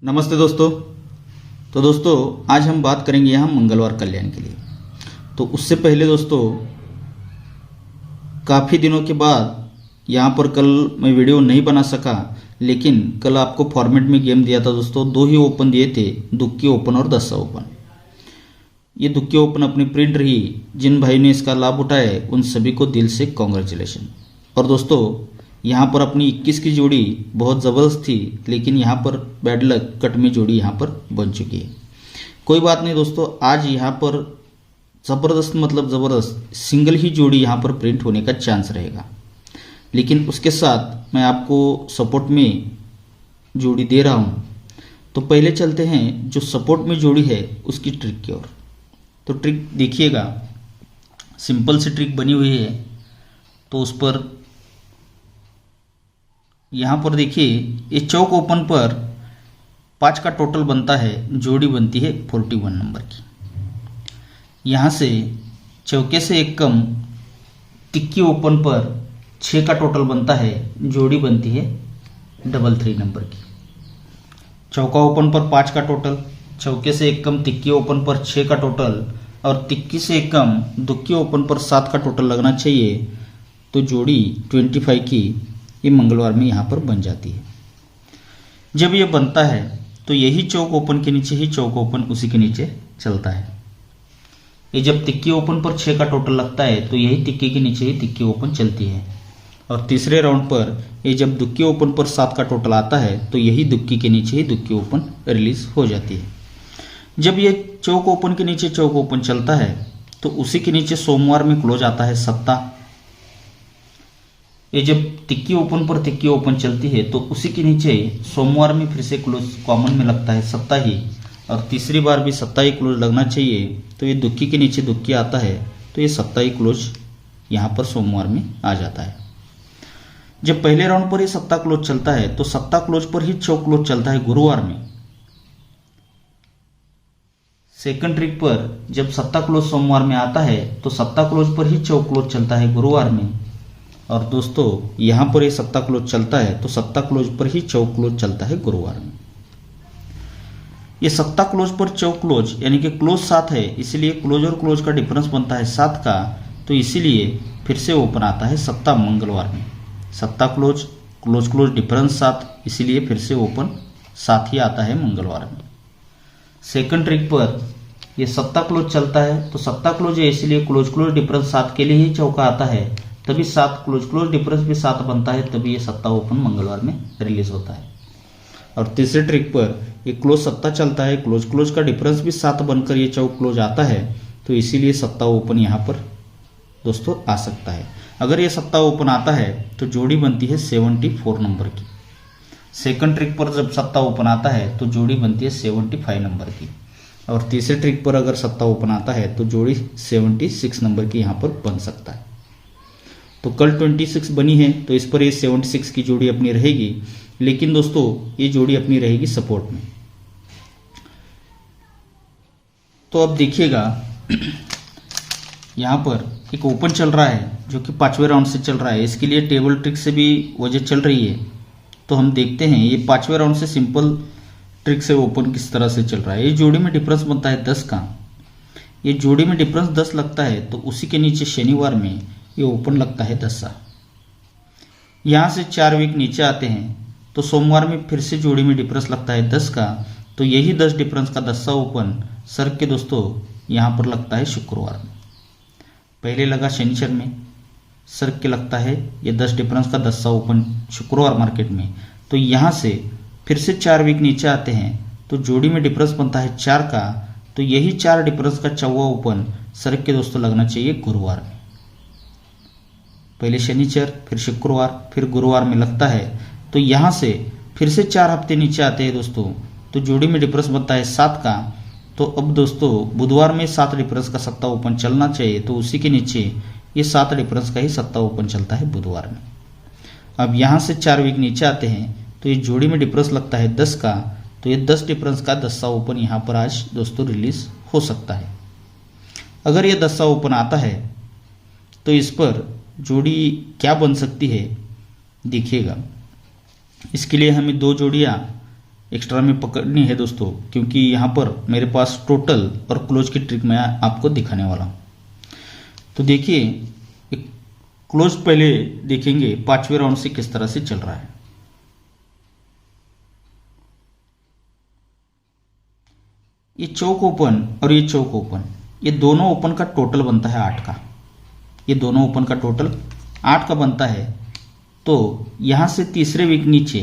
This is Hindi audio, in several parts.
नमस्ते दोस्तों। तो दोस्तों आज हम बात करेंगे यहाँ मंगलवार कल्याण के लिए। तो उससे पहले दोस्तों काफ़ी दिनों के बाद यहाँ पर कल मैं वीडियो नहीं बना सका, लेकिन कल आपको फॉर्मेट में गेम दिया था दोस्तों। दो ही ओपन दिए थे, दुक्की ओपन और दस्सा ओपन। ये दुक्की ओपन अपनी प्रिंट रही। जिन भाई ने इसका लाभ उठाए उन सभी को दिल से कॉन्ग्रेचुलेशन। और दोस्तों यहाँ पर अपनी 21 की जोड़ी बहुत ज़बरदस्त थी, लेकिन यहाँ पर बैड लक कट में जोड़ी यहाँ पर बन चुकी है। कोई बात नहीं दोस्तों, आज यहाँ पर ज़बरदस्त सिंगल ही जोड़ी यहाँ पर प्रिंट होने का चांस रहेगा। लेकिन उसके साथ मैं आपको सपोर्ट में जोड़ी दे रहा हूँ। तो पहले चलते हैं जो सपोर्ट में जोड़ी है उसकी ट्रिक की ओर। तो ट्रिक देखिएगा, सिंपल सी ट्रिक बनी हुई है। तो उस पर यहाँ पर देखिए, ये चौक ओपन पर 5 का टोटल बनता है, जोड़ी बनती है 41 नंबर की। यहाँ से चौके से एक कम तिक्की ओपन पर 6 का टोटल बनता है, जोड़ी बनती है 33 नंबर की। चौका ओपन पर 5 का टोटल, चौके से एक कम तिक्की ओपन पर 6 का टोटल और तिक्की से एक कम दुक्की ओपन पर 7 का टोटल लगना चाहिए। तो जोड़ी 25 की ये मंगलवार में यहाँ पर बन जाती है। जब ये बनता है तो यही चौक ओपन के नीचे ही चौक ओपन उसी के नीचे चलता है। ये जब तिक्की ओपन पर 6 का टोटल लगता है तो यही तिक्की के नीचे ही तिक्की ओपन चलती है। और तीसरे राउंड पर ये जब दुक्की ओपन पर 7 का टोटल आता है तो यही दुक्की के नीचे ही दुक्की ओपन रिलीज हो जाती है। जब ये चौक ओपन के नीचे चौक ओपन चलता है तो उसी के नीचे सोमवार में क्लोज आता है सत्ता। ये जब तिक्की ओपन पर तिक्की ओपन चलती है तो उसी के नीचे सोमवार में फिर से क्लोज कॉमन में लगता है सत्ता ही, और तीसरी बार भी सत्ता ही क्लोज लगना चाहिए। तो ये दुक्की के नीचे दुक्की आता है तो ये सत्ता ही क्लोज यहाँ पर सोमवार में आ जाता है। जब पहले राउंड पर ये सत्ता क्लोज चलता है तो सत्ता क्लोज पर ही चौक क्लोज चलता है गुरुवार में। सेकंड ट्रिक पर जब सत्ता क्लोज सोमवार में आता है तो सत्ता क्लोज पर ही चौक क्लोज चलता है गुरुवार में। और दोस्तों यहाँ पर ये सत्ता क्लोज चलता है तो सत्ता क्लोज पर ही चौक क्लोज चलता है गुरुवार में। ये सत्ता क्लोज पर चौक क्लोज यानी कि क्लोज 7 है, इसीलिए क्लोज और क्लोज का डिफरेंस बनता है 7 का। तो इसीलिए फिर से ओपन आता है सत्ता मंगलवार में। सत्ता क्लोज क्लोज क्लोज डिफरेंस 7, इसीलिए फिर से ओपन 7 ही आता है मंगलवार में। सेकंड ट्रिक पर ये सत्ता क्लोज चलता है तो सत्ता क्लोज है, इसलिए क्लोज क्लोज डिफरेंस 7 के लिए ही चौका आता है, तभी 7 क्लोज क्लोज डिफरेंस भी 7 बनता है, तभी ये सत्ता ओपन मंगलवार में रिलीज होता है। और तीसरे ट्रिक पर ये क्लोज सत्ता चलता है, क्लोज क्लोज का डिफरेंस भी 7 बनकर ये चौक क्लोज आता है, तो इसीलिए सत्ता ओपन यहाँ पर दोस्तों आ सकता है। अगर ये सत्ता ओपन आता है तो जोड़ी बनती है 74 नंबर की। सेकंड ट्रिक पर जब सत्ता ओपन आता है तो जोड़ी बनती है 75 नंबर की। और तीसरे ट्रिक पर अगर सत्ता ओपन आता है तो जोड़ी 76 नंबर की यहाँ पर बन सकता है। तो कल 26 बनी है तो इस पर ये 76 की जोड़ी अपनी रहेगी, लेकिन दोस्तों ये जोड़ी अपनी रहेगी सपोर्ट में। तो अब देखिएगा यहाँ पर एक ओपन चल रहा है जो कि 5वें राउंड से चल रहा है। इसके लिए टेबल ट्रिक से भी वजह चल रही है। तो हम देखते हैं ये 5वें राउंड से सिंपल ट्रिक से ओपन किस तरह से चल रहा है। ये जोड़ी में डिफरेंस बनता है 10 का। ये जोड़ी में डिफरेंस 10 लगता है तो उसी के नीचे शनिवार में ये ओपन लगता है दस्सा। यहाँ से 4 वीक नीचे आते हैं तो सोमवार में फिर से जोड़ी में डिफरेंस लगता है 10 का। तो यही 10 डिफरेंस का दस्सा ओपन सर के दोस्तों यहाँ पर लगता है शुक्रवार में। पहले लगा शनिचर में, सर के लगता है ये 10 डिफरेंस का दस्सा ओपन शुक्रवार मार्केट में। तो यहाँ से फिर से 4 वीक नीचे आते हैं तो जोड़ी में डिफरेंस बनता है 4 का। तो यही 4 डिफरेंस का 4वां ओपन सर के दोस्तों लगना चाहिए गुरुवार में। पहले शनिचर, फिर शुक्रवार, फिर गुरुवार में लगता है। तो यहाँ से फिर से 4 हफ्ते नीचे आते हैं दोस्तों, तो जोड़ी में डिफरेंस बनता है 7 का। तो अब दोस्तों बुधवार में 7 डिफरेंस का सत्ता ओपन चलना चाहिए, तो उसी के नीचे ये 7 डिफरेंस का ही सत्ता ओपन चलता है बुधवार में। अब यहाँ से 4 वीक नीचे आते हैं तो ये जोड़ी में डिफरेंस लगता है 10 का। तो ये 10 डिफरेंस का दस्सा ओपन यहाँ पर आज दोस्तों रिलीज हो सकता है। अगर ये दस्सा ओपन आता है तो इस पर जोड़ी क्या बन सकती है देखिएगा। इसके लिए हमें 2 जोड़ियाँ एक्स्ट्रा में पकड़नी है दोस्तों, क्योंकि यहाँ पर मेरे पास टोटल और क्लोज की ट्रिक मैं आपको दिखाने वाला हूँ। तो देखिए, क्लोज पहले देखेंगे 5वें राउंड से किस तरह से चल रहा है। ये चौक ओपन और ये चौक ओपन, ये दोनों ओपन का टोटल बनता है 8 का। ये दोनों ओपन का टोटल 8 का बनता है। तो यहां से तीसरे वीक नीचे,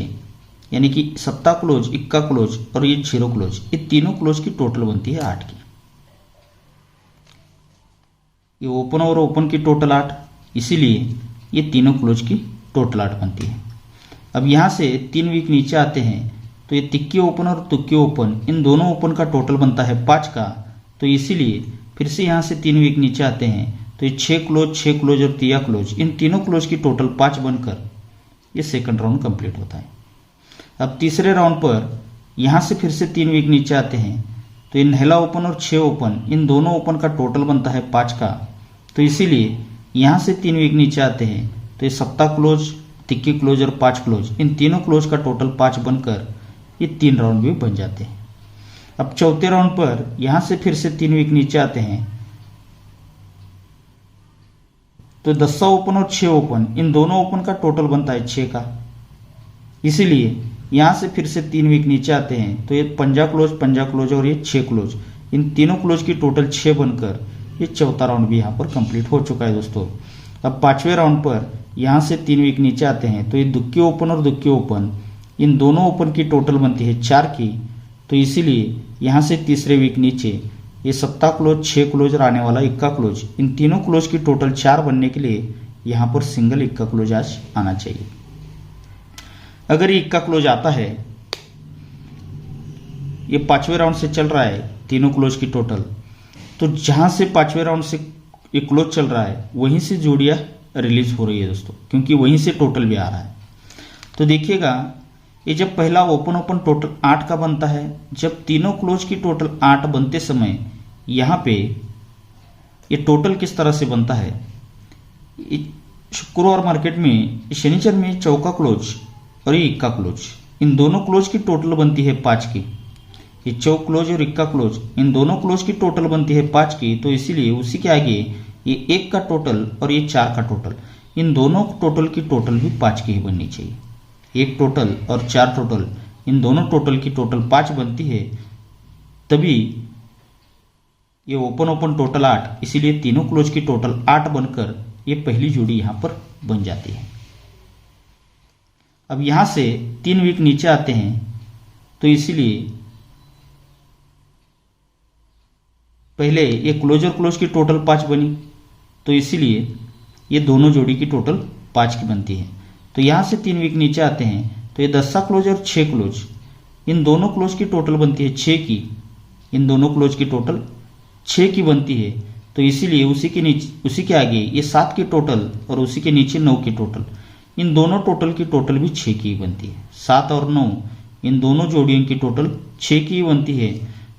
यानी कि सत्ता क्लोज, इक्का क्लोज और ये जीरो क्लोज, ये तीनों क्लोज की टोटल बनती है 8 की। ये ओपन और ओपन की टोटल 8, इसीलिए ये तीनों क्लोज की टोटल 8 बनती है। अब यहां से 3 वीक नीचे आते हैं, तो ये तिक्की ओपन और तुक्की ओपन, इन दोनों ओपन का टोटल बनता है 5 का। तो इसीलिए फिर से यहां से 3 वीक नीचे आते हैं, तो ये 6 क्लोज और तिया क्लोज, इन तीनों क्लोज की टोटल 5 बनकर ये सेकंड राउंड कंप्लीट होता है। अब तीसरे राउंड पर यहां से फिर से 3 वीक नीचे आते हैं, तो ये नहला ओपन और 6 ओपन, इन दोनों ओपन का टोटल बनता है 5 का। तो इसीलिए यहां से 3 वीक नीचे आते हैं, तो ये सत्ता क्लोज, तिक्की क्लोज और 5 क्लोज, इन तीनों क्लोज का टोटल 5 बनकर ये 3 राउंड भी बन जाते हैं। अब चौथे राउंड पर यहां से फिर से 3 वीक नीचे आते हैं, तो 10 ओपन और 6 ओपन, इन दोनों ओपन का टोटल बनता है 6 का। इसीलिए यहां से फिर से 3 वीक नीचे आते हैं, तो ये 5 क्लोज और ये 6 क्लोज, इन तीनों क्लोज की टोटल 6 बनकर ये चौथा राउंड भी यहां पर कंप्लीट हो चुका है दोस्तों। अब 5वें राउंड पर यहां से 3 वीक नीचे आते हैं, तो ये दुक्की ओपन और दुक्की ओपन, इन दोनों ओपन की टोटल बनती है 4 की। तो इसीलिए यहां से तीसरे वीक नीचे ये सत्ता क्लोज, 6 क्लोज और आने वाला इक्का क्लोज, इन तीनों क्लोज की टोटल 4 बनने के लिए यहां पर सिंगल इक्का क्लोज आज आना चाहिए। अगर ये इक्का क्लोज आता है, ये 5वें राउंड से चल रहा है तीनों क्लोज की टोटल, तो जहां से 5वें राउंड से ये क्लोज चल रहा है वहीं से जोड़ियां रिलीज हो रही है दोस्तों, क्योंकि वहीं से टोटल भी आ रहा है। तो देखिएगा, ये जब पहला ओपन ओपन टोटल 8 का बनता है, जब तीनों क्लोज की टोटल 8 बनते समय यहाँ पे ये टोटल किस तरह से बनता है। शुक्रवार मार्केट में, शनिचर में चौका क्लोज और ये इक्का क्लोज, इन दोनों क्लोज की टोटल बनती है 5 की। ये चौक क्लोज और इक्का क्लोज, इन दोनों क्लोज की टोटल बनती है 5 की। तो इसीलिए उसी के आगे ये 1 का टोटल और ये 4 का टोटल, इन दोनों टोटल की टोटल भी 5 की ही बननी चाहिए। 1 टोटल और 4 टोटल, इन दोनों टोटल की टोटल 5 बनती है, तभी ये ओपन ओपन टोटल 8, इसीलिए तीनों क्लोज की टोटल 8 बनकर ये पहली जोड़ी यहां पर बन जाती है। अब यहां से 3 वीक नीचे आते हैं, तो इसीलिए पहले ये क्लोज और क्लोज की टोटल 5 बनी, तो इसीलिए ये दोनों जोड़ी की टोटल 5 की बनती है। तो यहां से 3 वीक नीचे आते हैं, तो ये 10 क्लोज और 6 क्लोज, इन दोनों क्लोज की टोटल बनती है 6 की। इन दोनों क्लोज की टोटल 6 की बनती है। तो इसीलिए उसी के आगे ये 7 की टोटल और उसी के नीचे 9 की टोटल, इन दोनों टोटल की टोटल भी 6 की बनती है। 7 और 9, इन दोनों जोड़ियों की टोटल 6 की बनती है।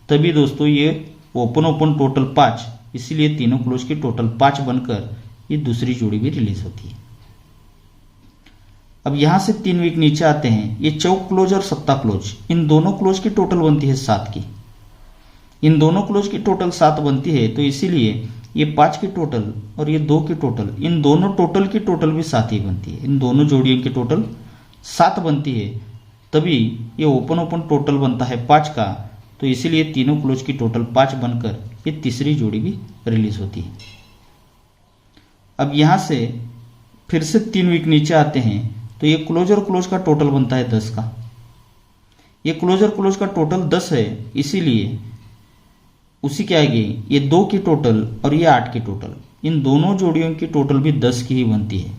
तभी दोस्तों ये ओपन ओपन टोटल 5, इसीलिए तीनों क्लोज की टोटल 5 बनकर ये दूसरी जोड़ी भी रिलीज होती है। अब यहां से 3 वीक नीचे आते हैं, ये चौक क्लोज और सत्ता क्लोज, इन दोनों क्लोज की टोटल बनती है 7 की। इन दोनों क्लोज की टोटल 7 बनती है, तो इसीलिए ये 5 की टोटल और ये 2 की टोटल, इन दोनों टोटल की टोटल भी 7 ही बनती है। इन दोनों जोड़ियों की टोटल 7 बनती है, तभी ये ओपन ओपन टोटल बनता है 5 का। तो इसीलिए तीनों क्लोज की टोटल 5 बनकर ये तीसरी जोड़ी भी रिलीज होती है। अब यहां से फिर से 3 वीक नीचे आते हैं, तो ये क्लोज और क्लोज का टोटल बनता है 10 का। ये क्लोज और क्लोज का टोटल 10 है, इसीलिए उसी के आगे ये 2 की टोटल और ये 8 की टोटल, इन दोनों जोड़ियों की टोटल भी 10 की ही बनती है।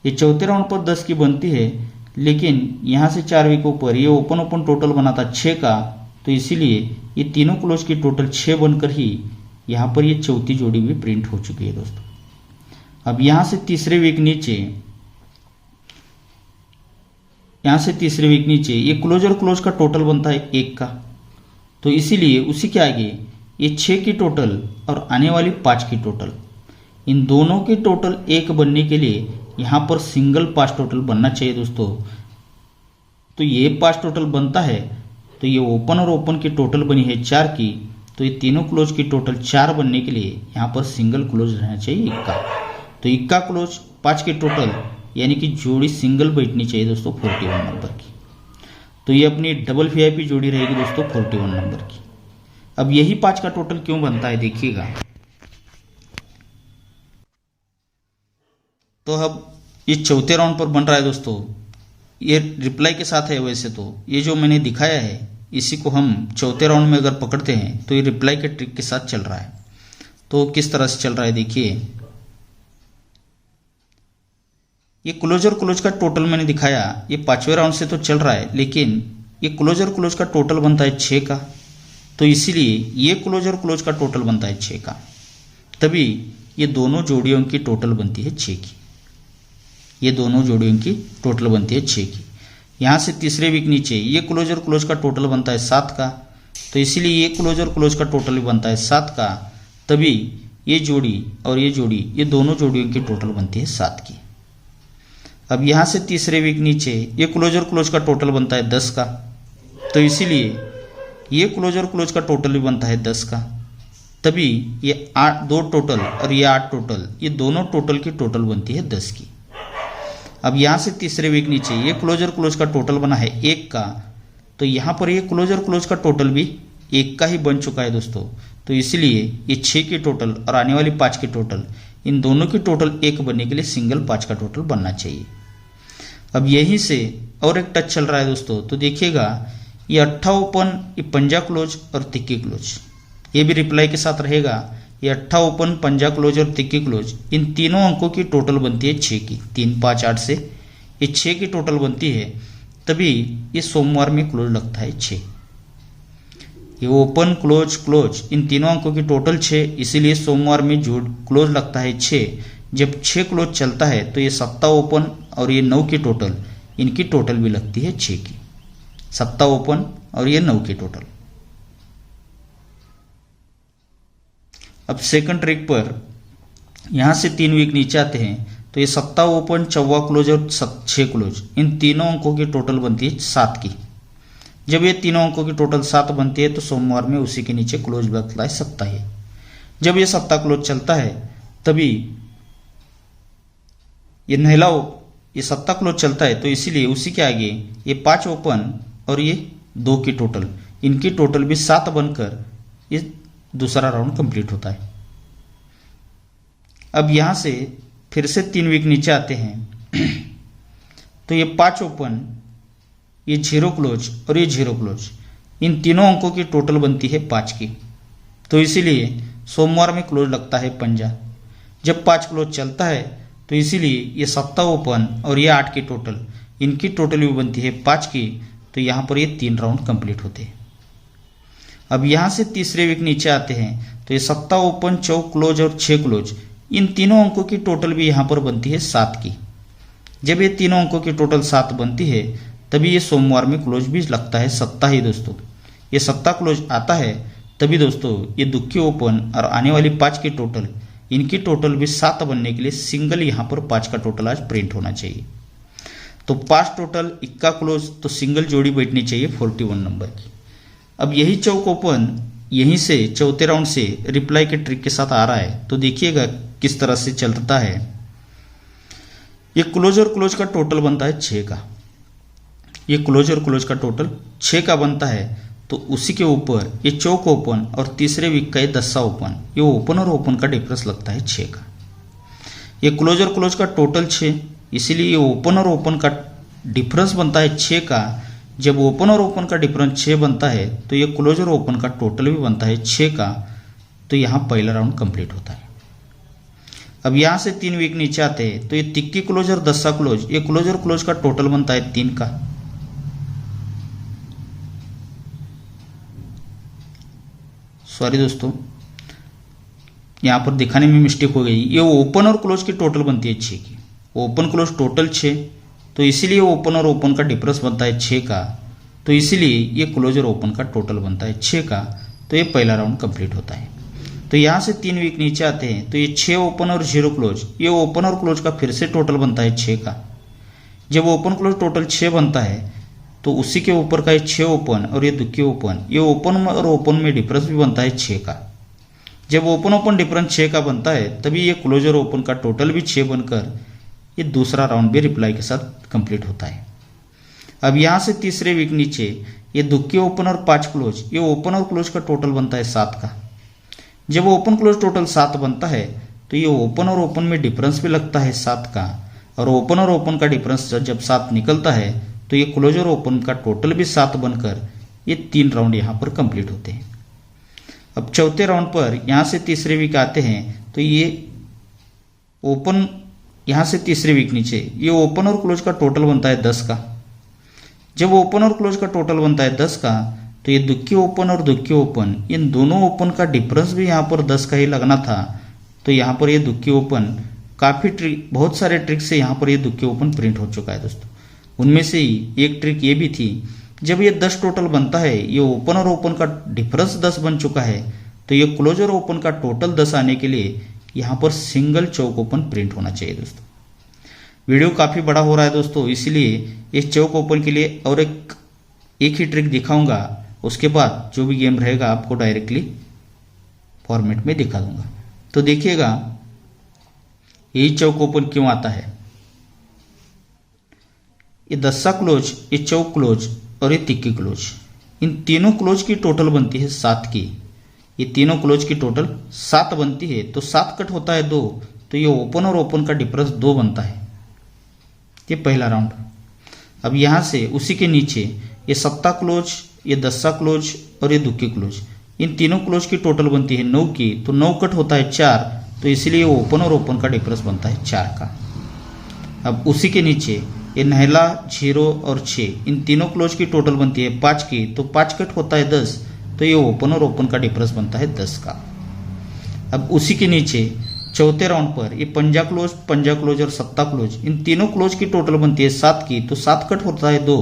ये चौथे राउंड पर 10 की बनती है, लेकिन यहां से 4 वीकों पर ये ओपन ओपन टोटल बना था 6 का। तो इसीलिए ये तीनों क्लोज की टोटल 6 बनकर ही यहां पर ये चौथी जोड़ी भी प्रिंट हो चुकी है दोस्तों। अब यहां से तीसरे वीक नीचे ये क्लोज और क्लोज का टोटल बनता है 1 का। तो इसीलिए उसी के आगे ये 6 की टोटल और आने वाली 5 की टोटल, इन दोनों की टोटल 1 बनने के लिए यहां पर सिंगल 5 टोटल बनना चाहिए दोस्तों। तो ये 5 टोटल बनता है, तो ये ओपन और ओपन की टोटल बनी है 4 की, तो ये तीनों क्लोज की टोटल 4 बनने के लिए यहाँ पर सिंगल क्लोज रहना चाहिए इक्का। तो इक्का क्लोज 5 की टोटल यानी कि जोड़ी सिंगल बैठनी चाहिए दोस्तों 41 नंबर की। तो ये अपनी डबल वीआईपी जोड़ी रहेगी दोस्तों 41 नंबर की। अब यही 5 का टोटल क्यों बनता है देखिएगा। तो अब ये चौथे राउंड पर बन रहा है दोस्तों, ये रिप्लाई के साथ है। वैसे तो ये जो मैंने दिखाया है इसी को हम चौथे राउंड में अगर पकड़ते हैं तो ये रिप्लाई के ट्रिक के साथ चल रहा है। तो किस तरह से चल रहा है देखिए, ये क्लोज और क्लोज का टोटल मैंने दिखाया, ये 5वें राउंड से तो चल रहा है, लेकिन ये क्लोज और क्लोज का टोटल बनता है 6 का, तो इसीलिए ये क्लोज और क्लोज का टोटल बनता है 6 का, तभी ये दोनों जोड़ियों की टोटल बनती है 6 की। ये दोनों जोड़ियों की टोटल बनती है 6 की। यहाँ से तीसरे वीक नीचे ये क्लोज और क्लोज का टोटल बनता है 7 का, तो इसीलिए ये क्लोज और क्लोज का टोटल भी बनता है 7 का, तभी ये जोड़ी और ये जोड़ी, ये दोनों जोड़ियों की टोटल बनती है 7 की। अब यहाँ से तीसरे वीक नीचे ये क्लोज और क्लोज का टोटल बनता है 10 का, तो इसीलिए ये क्लोज और क्लोज का टोटल भी बनता है 10 का, तभी ये 2 टोटल और ये 8 टोटल, ये दोनों टोटल की टोटल बनती है 10 की। अब यहाँ से तीसरे वीक नीचे ये क्लोज और क्लोज का टोटल बना है 1 का, तो यहाँ पर ये क्लोज और क्लोज का टोटल भी 1 का ही बन चुका है दोस्तों, तो इसलिए ये 6 की टोटल और आने वाली 5 की टोटल, इन दोनों की टोटल 1 बनने के लिए सिंगल 5 का टोटल बनना चाहिए। अब यहीं से और एक टच चल रहा है दोस्तों, तो देखिएगा ये 8 ओपन, ये पंजा क्लोज और तिक्की क्लोज, ये भी रिप्लाई के साथ रहेगा। ये 8 ओपन, पंजा क्लोज और तिक्की क्लोज, इन तीनों अंकों की टोटल बनती है 6 की। 3, 5, 8 से ये 6 की टोटल बनती है, तभी ये सोमवार में क्लोज लगता है 6। ये ओपन, क्लोज, क्लोज, इन तीनों अंकों की टोटल 6, इसीलिए सोमवार में जोड़ क्लोज लगता है 6। जब 6 क्लोज चलता है तो ये 7 ओपन और ये 9 की टोटल, इनकी टोटल भी लगती है 6 की। 7 ओपन और ये 9 की टोटल। अब सेकंड ट्रिक पर यहाँ से 3 वीक नीचे आते हैं, तो ये 7 ओपन, 4 क्लोज और 6 क्लोज, इन तीनों अंकों की टोटल बनती है 7 की। जब ये तीनों अंकों की टोटल 7 बनती है तो सोमवार में उसी के नीचे क्लोज लगता है 7 ही। जब ये 7 क्लोज चलता है तभी ये ये 7 क्लोज चलता है, तो इसीलिए उसी के आगे ये 5 ओपन और ये 2 की टोटल, इनकी टोटल भी 7 बनकर ये दूसरा राउंड कंप्लीट होता है। अब यहां से फिर से 3 वीक नीचे आते हैं तो ये 5 ओपन, ये 0 क्लोज और ये 0 क्लोज, इन तीनों अंकों की टोटल बनती है 5 की, तो इसीलिए सोमवार में क्लोज लगता है पंजा। जब 5 क्लोज चलता है तो इसीलिए ये 7 ओपन और ये 8 की टोटल, इनकी टोटल भी बनती है 5 की, तो यहाँ पर ये 3 राउंड कंप्लीट होते हैं। अब यहाँ से तीसरे वीक नीचे आते हैं तो ये 7 ओपन, 4 क्लोज और 6 क्लोज, इन तीनों अंकों की टोटल भी यहाँ पर बनती है 7 की। जब ये तीनों अंकों की टोटल 7 बनती है तभी ये सोमवार में क्लोज भी लगता है 7 ही दोस्तों। ये 7 क्लोज आता है तभी दोस्तों ये दुखी ओपन और आने वाली 5 की टोटल, इनकी टोटल भी 7 बनने के लिए सिंगल यहाँ पर 5 का टोटल आज प्रिंट होना चाहिए। तो 5 टोटल, इक्का क्लोज, तो सिंगल जोड़ी बैठनी चाहिए 41 नंबर की। अब यही चौक ओपन यहीं से चौथे राउंड से रिप्लाई के ट्रिक के साथ आ रहा है, तो देखिएगा किस तरह से चलता है। ये क्लोज और क्लोज का टोटल बनता है 6 का, ये क्लोज और क्लोज का टोटल 6 का बनता है, तो उसी के ऊपर ये चौक ओपन और तीसरे वीक का ये 10 ओपन, ये ओपन और ओपन का डिफरेंस लगता है 6 का। ये क्लोज और क्लोज का टोटल 6, इसीलिए ये ओपन और ओपन का डिफरेंस बनता है 6 का। जब ओपन और ओपन का डिफरेंस 6 बनता है तो ये क्लोज और ओपन का टोटल भी बनता है 6 का, तो यहाँ पहला राउंड कंप्लीट होता है। अब यहाँ से 3 वीक नीचे आते हैं तो ये तिक्की क्लोज और 10 क्लोज, ये क्लोज और क्लोज का टोटल बनता है 3 का। सॉरी दोस्तों, यहाँ पर दिखाने में मिस्टेक हो गई। ये ओपन और क्लोज की टोटल बनती है 6 की। ओपन क्लोज टोटल 6, तो इसीलिए ओपन और ओपन का डिफरेंस बनता है 6 का, तो इसीलिए ये क्लोज और ओपन का टोटल बनता है 6 का, तो ये पहला राउंड कंप्लीट होता है। तो यहाँ से 3 वीक नीचे आते हैं तो ये 6 ओपन और 0 क्लोज, ये ओपन और क्लोज का फिर से टोटल बनता है 6 का। जब ओपन क्लोज टोटल 6 बनता है तो उसी के ऊपर का ये 6 ओपन और ये दुक्की ओपन, ये ओपन और ओपन में डिफरेंस भी बनता है 6 का। जब ओपन ओपन डिफरेंस 6 का बनता है तभी ये क्लोजर ओपन का टोटल भी 6 बनकर ये दूसरा राउंड भी रिप्लाई के साथ कंप्लीट होता है। अब यहाँ से तीसरे वीक नीचे ये दुक्की ओपन और 5 क्लोज, ये ओपन और क्लोज का टोटल बनता है 7 का। जब ओपन क्लोज टोटल 7 बनता है तो ये ओपन और ओपन में डिफरेंस भी लगता है 7 का, और ओपन और ओपन का डिफरेंस जब 7 निकलता है तो ये क्लोज और ओपन का टोटल भी 7 बनकर ये 3 राउंड यहाँ पर कंप्लीट होते हैं। अब चौथे राउंड पर यहाँ से तीसरे वीक आते हैं तो ये ओपन, यहाँ से तीसरे वीक नीचे ये ओपन और क्लोज का टोटल बनता है 10 का। जब ओपन और क्लोज का टोटल बनता है 10 का तो ये दुक्की ओपन और दुक्की ओपन, इन दोनों ओपन का डिफरेंस भी यहाँ पर 10 का ही लगना था। तो यहाँ पर ये दुक्की ओपन काफ़ी ट्रिक, बहुत सारे ट्रिक से यहाँ पर ये दुक्की ओपन प्रिंट हो चुका है दोस्तों। उनमें से ही एक ट्रिक ये भी थी, जब ये 10 टोटल बनता है, ये ओपन और ओपन का डिफरेंस 10 बन चुका है, तो ये क्लोज और ओपन का टोटल 10 आने के लिए यहाँ पर सिंगल चौक ओपन प्रिंट होना चाहिए दोस्तों। वीडियो काफ़ी बड़ा हो रहा है दोस्तों, इसलिए इस चौक ओपन के लिए और एक ही ट्रिक दिखाऊंगा, उसके बाद जो भी गेम रहेगा आपको डायरेक्टली फॉर्मेट में दिखा दूंगा। तो देखिएगा यही चौक ओपन क्यों आता है। ये 10 क्लोज, ये चौक क्लोज और ये तिक्की क्लोज, इन तीनों क्लोज की टोटल बनती है 7 की। ये तीनों क्लोज की टोटल 7 बनती है, तो 7 कट होता है 2, तो ये ओपन और ओपन का डिफरेंस 2 बनता है। ये पहला राउंड। अब यहाँ से उसी के नीचे ये 7 क्लोज, ये 10 क्लोज और ये दुक्की क्लोज, इन तीनों क्लोज की टोटल बनती है 9 की, तो 9 कट होता है 4, तो इसलिए ओपन और ओपन का डिफरेंस बनता है 4 का। अब उसी के नीचे ये नहला 0 और 6, इन तीनों क्लोज की टोटल बनती है 5 की, तो 5 कट होता है 10, तो ये ओपन और ओपन का डिफरेंस बनता है 10 का। अब उसी के नीचे चौथे राउंड पर ये पंजा क्लोज और 7 क्लोज, इन तीनों क्लोज की टोटल बनती है 7 की, तो 7 कट होता है 2,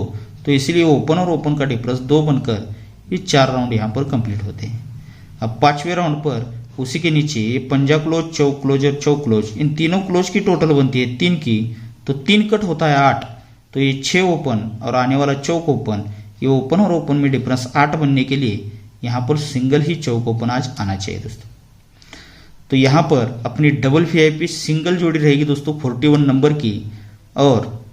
तो इसलिए ओपन और ओपन का डिफरेंस 2 बनकर ये 4 राउंड यहाँ पर कंप्लीट होते हैं। अब पांचवें राउंड पर उसी के नीचे ये पंजा क्लोज, चौक क्लोज और चौक क्लोज, इन तीनों क्लोज की टोटल बनती है 3 की, तो 3 कट होता है 8, तो ये 6 ओपन और आने वाला चौक ओपन, ये ओपन और ओपन में डिफरेंस 8 बनने के लिए यहाँ पर सिंगल ही चौक ओपन आज आना चाहिए दोस्तों। तो यहाँ पर अपनी डबल VIP सिंगल जोड़ी रहेगी दोस्तों 41 नंबर की, और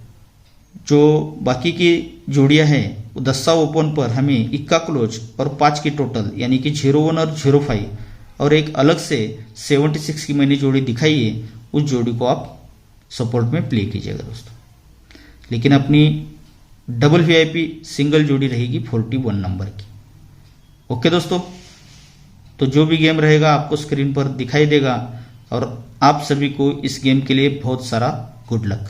जो बाकी की जोड़ियाँ हैं 10 ओपन पर हमें इक्का क्लोज और 5 की टोटल यानी कि 01 और 05, और एक अलग से 76 की मैंने जोड़ी दिखाई है, उस जोड़ी को आप सपोर्ट में प्ले कीजिएगा दोस्तों। लेकिन अपनी डबल VIP सिंगल जोड़ी रहेगी 41 नंबर की। ओके दोस्तों, तो जो भी गेम रहेगा आपको स्क्रीन पर दिखाई देगा, और आप सभी को इस गेम के लिए बहुत सारा गुड लक।